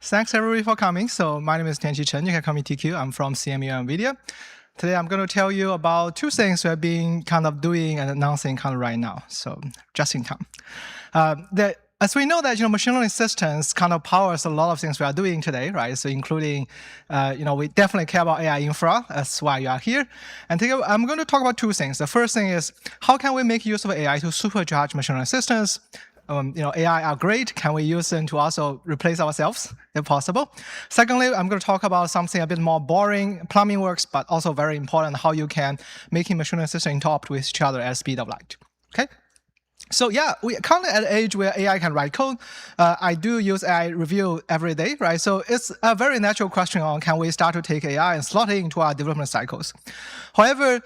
Thanks everybody for coming. So my name is Tianqi Chen. You can call me TQ. I'm from CMU NVIDIA. Today I'm going to tell you about two things we've been kind of doing and announcing kind of right now. So just in time. As we know that machine learning systems kind of powers a lot of things we are doing today, right? So including, we definitely care about AI infra. That's why you are here. And today I'm going to talk about two things. The first thing is how can we make use of AI to supercharge machine learning systems? AI are great. Can we use them to also replace ourselves, if possible? Secondly, I'm going to talk about something a bit more boring, plumbing works, but also very important, how you can make machine learning systems interoperate with each other at the speed of light. Okay? So yeah, we're currently at an age where AI can write code. I do use AI review every day, right? So it's a very natural question on can we start to take AI and slot it into our development cycles. However,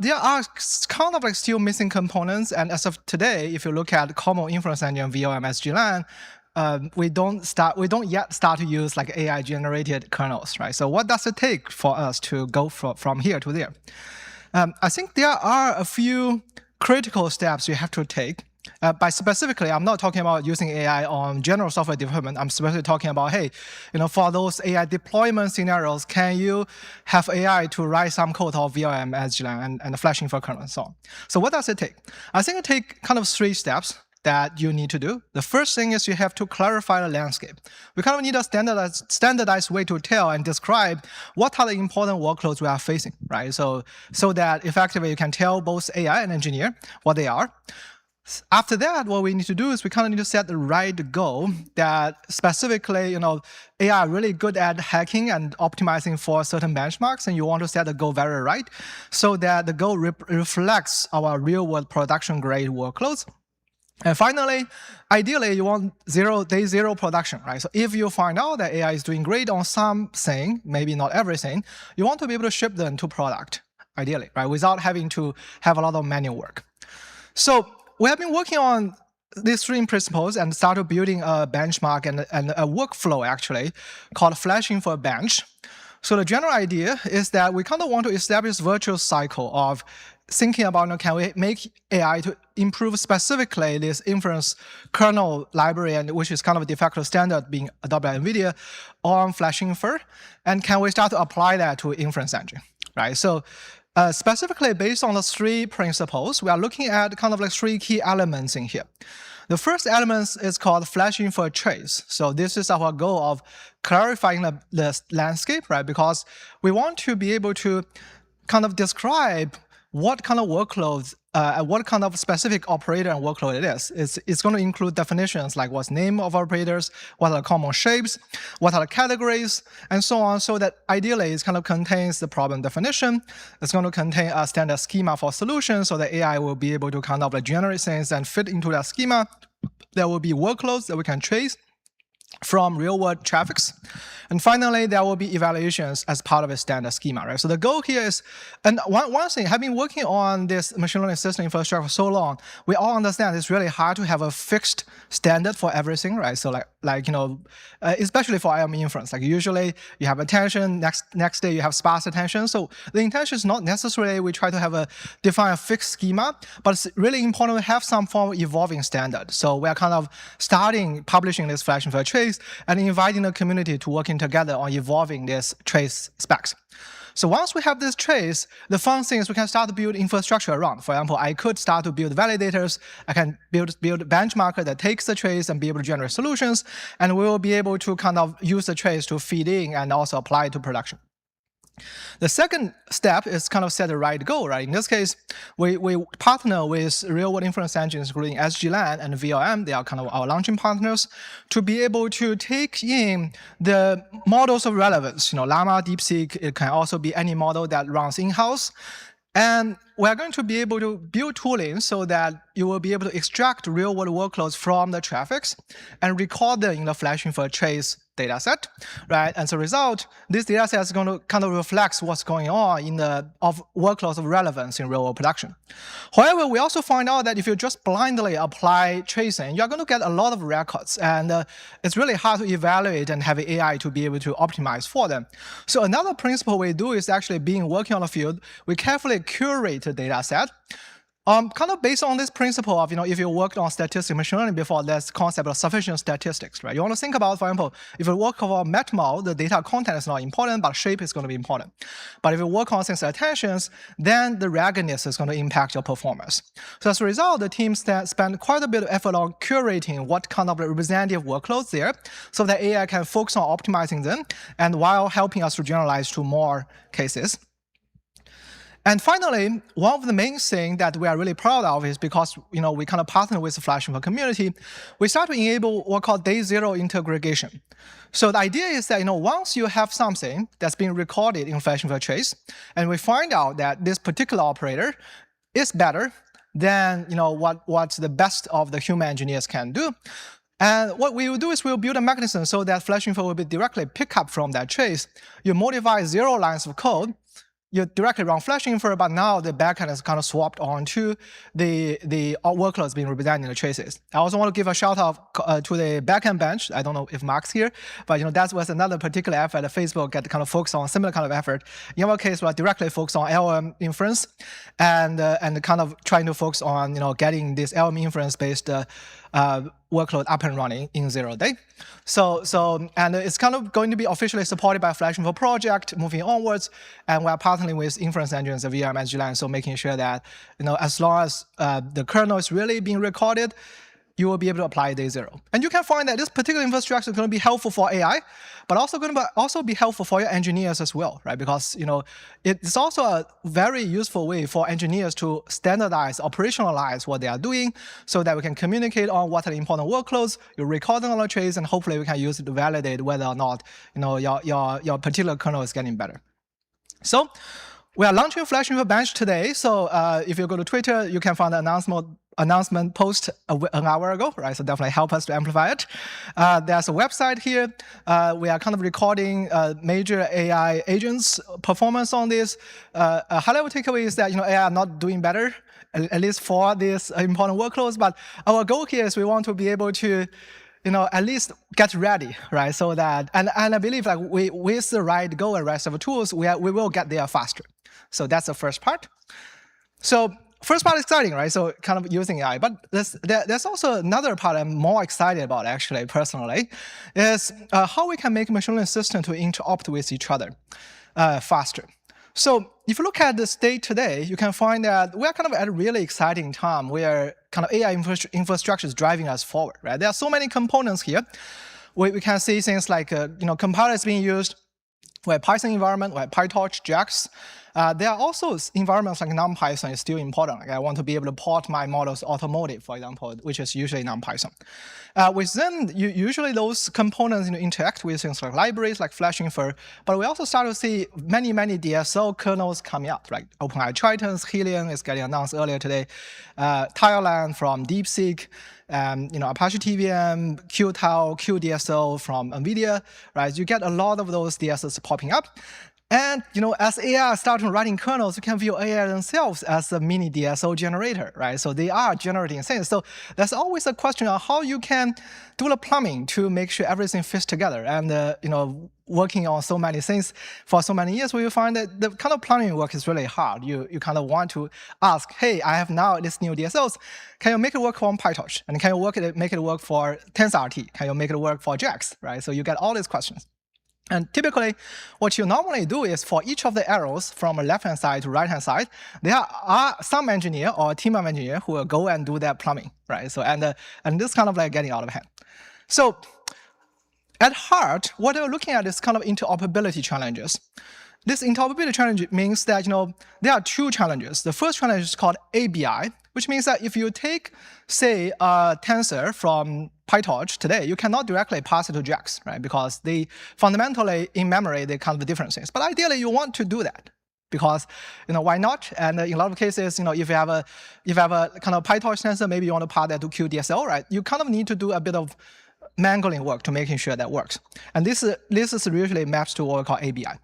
there are kind of like still missing components, and as of today, if you look at common inference engine VLM SGLang, we don't yet start to use like AI generated kernels, right? So what does it take for us to go from here to there? I think there are a few critical steps you have to take. By specifically, I'm not talking about using AI on general software development. I'm specifically talking about, hey, for those AI deployment scenarios, can you have AI to write some code of VLM, SGLang, and flashing for kernel and so on? So what does it take? I think it takes kind of 3 steps that you need to do. The first thing is you have to clarify the landscape. We kind of need a standardized way to tell and describe what are the important workloads we are facing, right? So that effectively you can tell both AI and engineer what they are. After that, what we need to do is we kind of need to set the right goal that specifically, AI are really good at hacking and optimizing for certain benchmarks, and you want to set the goal very right so that the goal reflects our real-world production-grade workloads. And finally, ideally, you want day zero production, right? So if you find out that AI is doing great on something, maybe not everything, you want to be able to ship them to product, ideally, right? Without having to have a lot of manual work. So we have been working on these 3 principles and started building a benchmark and a workflow, actually, called flashing for a bench. So the general idea is that we kind of want to establish a virtuous cycle of thinking about, can we make AI to improve specifically this inference kernel library, and which is kind of a de facto standard being adopted by NVIDIA on flashing infer, and can we start to apply that to inference engine, right? So specifically based on the 3 principles, we are looking at kind of like 3 key elements in here. The first element is called flashing for a trace. So this is our goal of clarifying the landscape, right? Because we want to be able to kind of describe what kind of workloads, what kind of specific operator and workload it is. It's going to include definitions like what's name of operators, what are the common shapes, what are the categories, and so on, so that ideally it kind of contains the problem definition. It's going to contain a standard schema for solutions, so that AI will be able to kind of generate things and fit into that schema. There will be workloads that we can trace from real-world traffics. And finally, there will be evaluations as part of a standard schema, right? So the goal here is, and one thing, having been working on this machine learning system infrastructure for so long, we all understand it's really hard to have a fixed standard for everything, right? So especially for IM inference, like usually you have attention, next day you have sparse attention. So the intention is not necessarily we try to define a fixed schema, but it's really important to have some form of evolving standard. So we are kind of publishing this flashing for a trace and inviting the community to working together on evolving this trace specs. So once we have this trace, the fun thing is we can start to build infrastructure around. For example, I could start to build validators. I can build a benchmarker that takes the trace and be able to generate solutions. And we will be able to kind of use the trace to feed in and also apply it to production. The second step is kind of set the right goal, right? In this case, we partner with real-world inference engines, including SGLang and VLM. They are kind of our launching partners to be able to take in the models of relevance. Llama, DeepSeek, it can also be any model that runs in-house. And we're going to be able to build tooling so that you will be able to extract real-world workloads from the traffics and record them in the flashing for a trace dataset, right? And as a result, this dataset is going to kind of reflect what's going on in of workloads of relevance in real-world production. However, we also find out that if you just blindly apply tracing, you're going to get a lot of records, and it's really hard to evaluate and have AI to be able to optimize for them. So another principle we do is actually working on the field, we carefully curate the dataset Kind of based on this principle of, if you worked on statistics machine learning before, there's concept of sufficient statistics, right? You want to think about, for example, if you work on MATML, the data content is not important, but shape is going to be important. But if you work on things like attentions, then the ruggedness is going to impact your performance. So as a result, the team spend quite a bit of effort on curating what kind of representative workloads there, so that AI can focus on optimizing them, and while helping us to generalize to more cases. And finally, one of the main things that we are really proud of is because we kind of partner with the FlashInfo community, we start to enable what we call day zero integration. So the idea is that once you have something that's been recorded in FlashInfo trace, and we find out that this particular operator is better than what the best of the human engineers can do. And what we will do is we'll build a mechanism so that FlashInfo will be directly pick up from that trace. You modify 0 lines of code, you directly run FlashInfo, but now the backend is kind of swapped onto the workloads being represented in the traces. I also want to give a shout out to the backend bench. I don't know if Mark's here, but that was another particular effort that Facebook get kind of focused on, similar kind of effort. In our case, we're directly focused on LLM inference and kind of trying to focus on getting this LLM inference based workload up and running in 0 day. And it's kind of going to be officially supported by FlashInfo project moving onwards, and we're partnering with inference engines of VM and GLAN, so making sure that as long as the kernel is really being recorded, you will be able to apply day zero. And you can find that this particular infrastructure is going to be helpful for AI, but also going to be helpful for your engineers as well, right? Because it's also a very useful way for engineers to standardize, operationalize what they are doing, so that we can communicate on what are the important workloads, you record them on a trace, and hopefully we can use it to validate whether or not your particular kernel is getting better. So we are launching FlashInfo Bench today. So if you go to Twitter, you can find the announcement post an hour ago, right? So definitely help us to amplify it. There's a website here. We are kind of recording major AI agents' performance on this. A high-level takeaway is that AI are not doing better, at least for these important workloads. But our goal here is we want to be able to at least get ready, right? So that, and I believe like with the right Go and rest of the tools, we will get there faster. So that's the first part. So first part is exciting, right? So kind of using AI, but there's also another part I'm more excited about, actually, personally, is how we can make machine learning systems to interoperate with each other faster. So if you look at the state today, you can find that we're kind of at a really exciting time where kind of AI infrastructure is driving us forward, right? There are so many components here. We can see things like compilers being used. We have Python environment, we have PyTorch, JAX. There are also environments like NumPython is still important. Like I want to be able to port my models to automotive, for example, which is usually NumPython. Within, usually those components interact with things like libraries, like FlashInfo, but we also start to see many DSL kernels coming out, like OpenAI Tritons, Helium is getting announced earlier today, Thailand from DeepSeek, Apache TVM, QTAO, QDSL from NVIDIA, right? You get a lot of those DSLs popping up. And as AI starting writing kernels, you can view AI themselves as a mini DSL generator, right? So they are generating things. So there's always a question on how you can do the plumbing to make sure everything fits together. And working on so many things for so many years, we find that the kind of plumbing work is really hard. You kind of want to ask, hey, I have now this new DSLs. Can you make it work for PyTorch? And can you make it work for TensorRT? Can you make it work for JAX, right? So you get all these questions. And typically, what you normally do is for each of the arrows from the left-hand side to right-hand side, there are some engineer or a team of engineer who will go and do that plumbing, right? So and this kind of like getting out of hand. So at heart, what we're looking at is kind of interoperability challenges. This interoperability challenge means that there are two challenges. The first challenge is called ABI, which means that if you take, say, a tensor from PyTorch today, you cannot directly pass it to JAX, right? Because they fundamentally, in memory, they kind of different things. But ideally, you want to do that because why not? And in a lot of cases, if you have a kind of PyTorch tensor, maybe you want to pass that to QDSL, right? You kind of need to do a bit of mangling work to making sure that works. And this is usually maps to what we call ABI.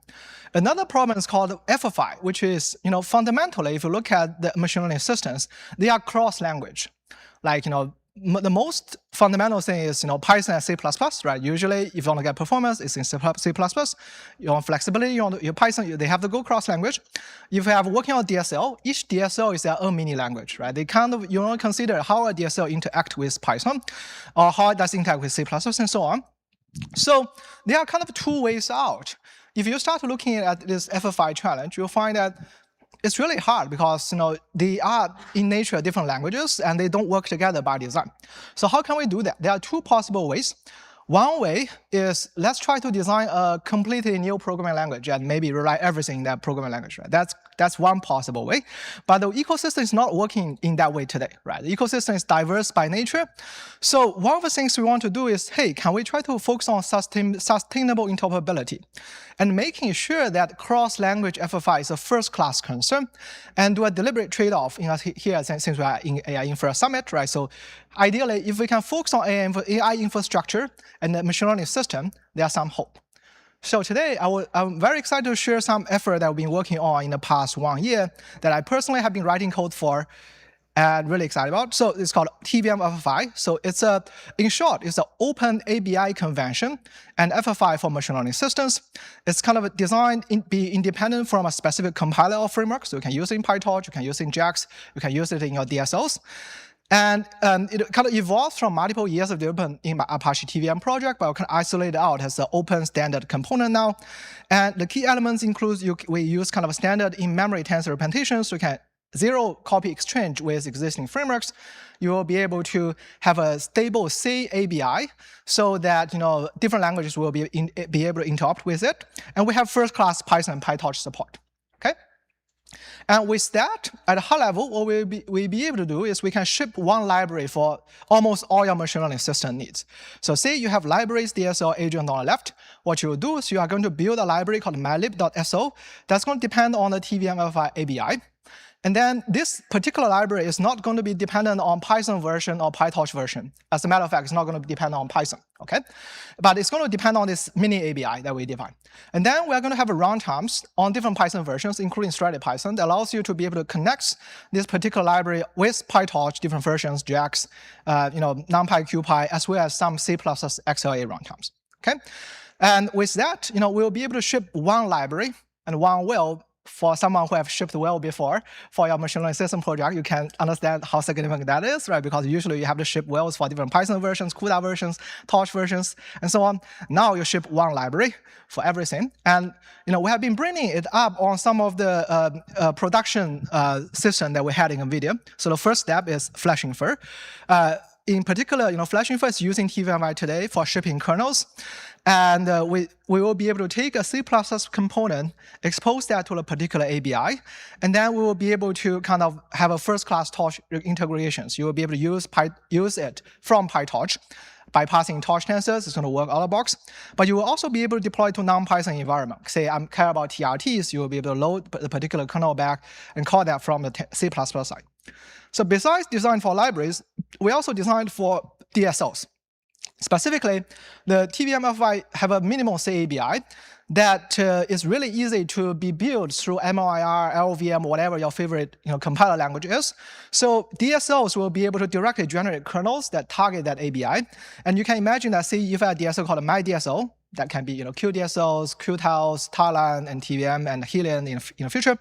Another problem is called FFI, which is, fundamentally, if you look at the machine learning systems, they are cross-language. Like, the most fundamental thing is, Python and C++, right? Usually, if you want to get performance, it's in C++. You want flexibility, your Python, they have the go cross language. If you have working on DSL, each DSL is their own mini language, right? They you want to consider how a DSL interact with Python, or how it does interact with C++, and so on. So there are kind of two ways out. If you start looking at this FFI challenge, you'll find that it's really hard because they are in nature different languages and they don't work together by design. So how can we do that? There are two possible ways. One way is let's try to design a completely new programming language and maybe rewrite everything in that programming language. Right? That's one possible way. But the ecosystem is not working in that way today. Right? The ecosystem is diverse by nature. So one of the things we want to do is, hey, can we try to focus on sustainable interoperability and making sure that cross-language FFI is a first-class concern and do a deliberate trade-off here since we are in AI Infra Summit, right? So ideally, if we can focus on AI infrastructure and the machine learning system, there's some hope. So today, I'm very excited to share some effort that I've been working on in the past 1 year that I personally have been writing code for and really excited about. So it's called TVM FFI. So it's in short, it's an open ABI convention and FFI for machine learning systems. It's kind of designed be independent from a specific compiler or framework. So you can use it in PyTorch, you can use it in JAX, you can use it in your DSLs. And it kind of evolved from multiple years of development in my Apache TVM project, but we can isolate it out as an open standard component now. And the key elements include we use kind of a standard in-memory tensor representation, so you can zero copy exchange with existing frameworks. You will be able to have a stable C ABI so that different languages will be able to interact with it. And we have first-class Python and PyTorch support. Okay. And with that, at a high level, what we'll be able to do is we can ship one library for almost all your machine learning system needs. So say you have libraries, DSL, agent on the left. What you will do is you are going to build a library called mylib.so that's going to depend on the TVM-FFI ABI. And then this particular library is not going to be dependent on Python version or PyTorch version. As a matter of fact, it's not going to be dependent on Python, okay? But it's going to depend on this mini ABI that we define. And then we're going to have runtimes on different Python versions, including threaded Python, that allows you to be able to connect this particular library with PyTorch, different versions, JAX, NumPy, QPy, as well as some C++ XLA runtimes, okay? And with that, we'll be able to ship one library and one will. For someone who have shipped well before for your machine learning system project, you can understand how significant that is, right? Because usually you have to ship wells for different Python versions, CUDA versions, Torch versions, and so on. Now you ship one library for everything. And we have been bringing it up on some of the production system that we had in NVIDIA. So the first step is FlashInfer. In particular, FlashInfer is using TVMI today for shipping kernels. And we will be able to take a C++ component, expose that to a particular ABI, and then we will be able to kind of have a first-class Torch integrations. You will be able to use it from PyTorch by passing Torch tensors. It's going to work out of the box. But you will also be able to deploy to non-Python environment. Say I care about TRTs, you will be able to load the particular kernel back and call that from the C++ side. So besides design for libraries, we also designed for DSLs. Specifically, the TVM-FFI have a minimal C ABI that is really easy to be built through MLIR, LLVM, whatever your favorite compiler language is. So DSLs will be able to directly generate kernels that target that ABI. And you can imagine that, say, if I have a DSL called MyDSL, that can be QDSLs, QTALs, Talon, and TVM, and Helium in the future,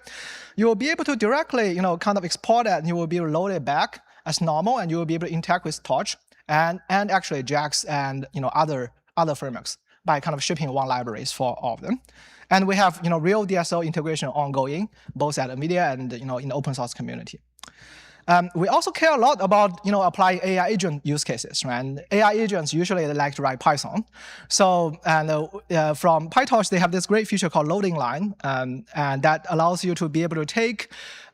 you will be able to directly kind of export that, and you will be able to load it back as normal, and you will be able to interact with Torch and actually JAX and other frameworks by kind of shipping one libraries for all of them. And we have real DSL integration ongoing, both at NVIDIA and in the open source community. We also care a lot about applying AI agent use cases, right? And AI agents usually they like to write Python. So from PyTorch they have this great feature called loading line, and that allows you to be able to take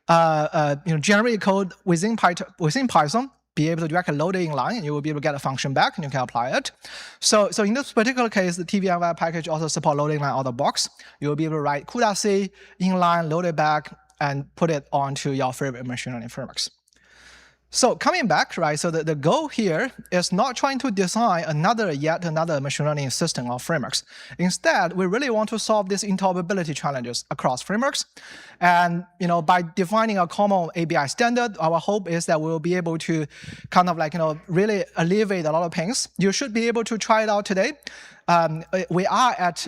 generate code within Python, be able to directly load it in line, and you will be able to get a function back, and you can apply it. So in this particular case, the TVMI package also supports loading line out of the box. You will be able to write CUDA-C inline, load it back, and put it onto your favorite machine learning frameworks. So coming back, right, so the goal here is not trying to design yet another machine learning system or frameworks. Instead, we really want to solve these interoperability challenges across frameworks. And by defining a common ABI standard, our hope is that we will be able to kind of really alleviate a lot of pains. You should be able to try it out today. We are at,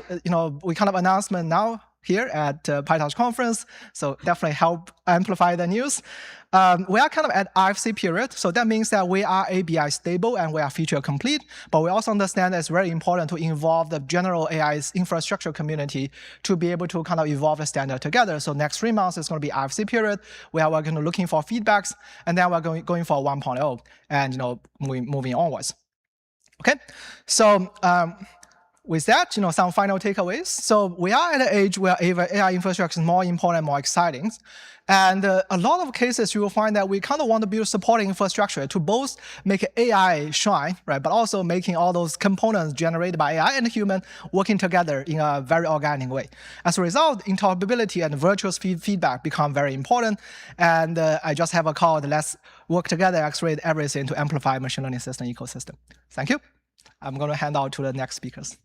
we kind of announcement now here at PyTorch conference, so definitely help amplify the news. We are kind of at RFC period, so that means that we are ABI stable and we are feature complete, but we also understand that it's very important to involve the general AI's infrastructure community to be able to kind of evolve the standard together. So next 3 months is going to be RFC period, where we're going to looking for feedbacks, and then we're going for 1.0 and moving onwards. Okay, so with that, some final takeaways. So we are at an age where AI infrastructure is more important, more exciting. And a lot of cases, you will find that we kind of want to build supporting infrastructure to both make AI shine, right, but also making all those components generated by AI and human working together in a very organic way. As a result, interoperability and virtuous feedback become very important. And I just have a call, let's work together, accelerate everything to amplify machine learning system ecosystem. Thank you. I'm going to hand out to the next speakers.